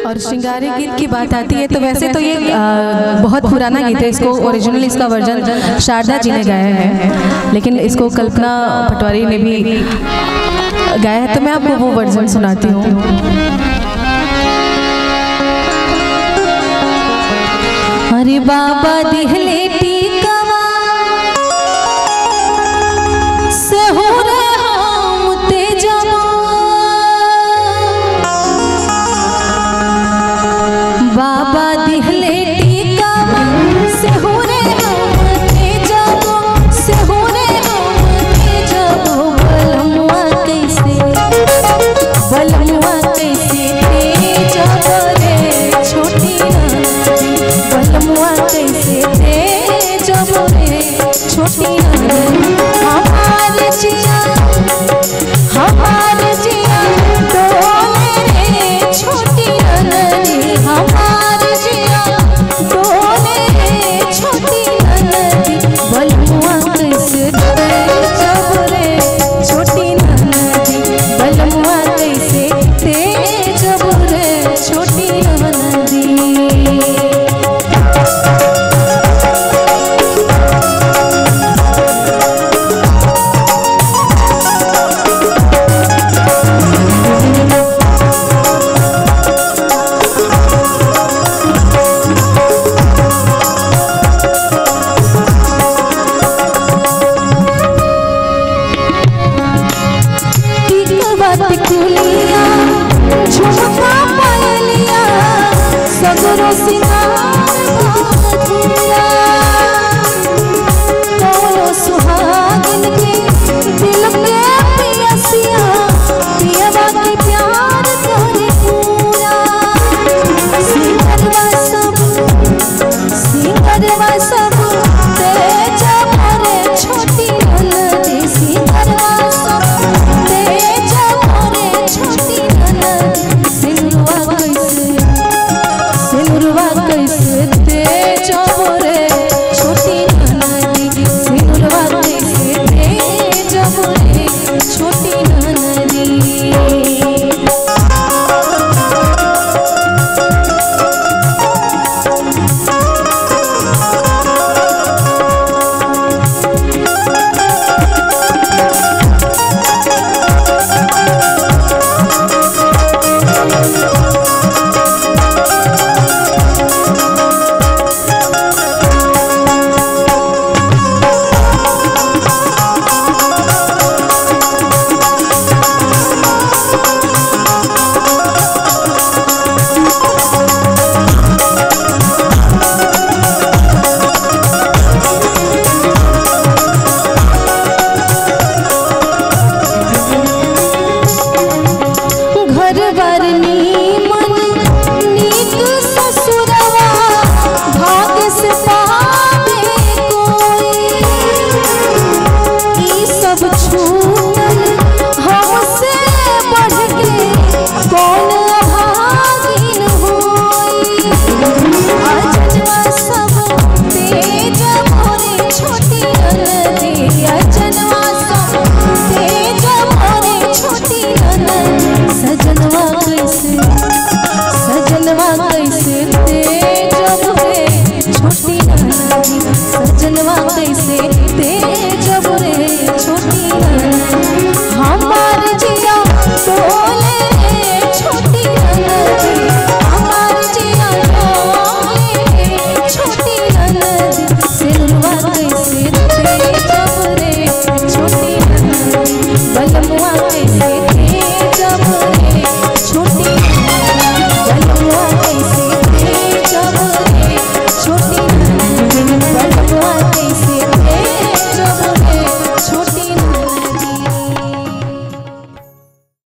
और श्रृंगारी गीत की बात आती है तो वैसे तो ये बहुत पुराना गीत है। इसको ओरिजिनल इसका वर्जन शारदा जी ने गाया है, लेकिन इसको कल्पना पटवारी ने भी गाया है, तो मैं आपको वो वर्जन सुनाती हूँ। अरे बाबा दिहले टीकवा से हो रे हम तेजवा, बाबा दिहले टीकवा से हो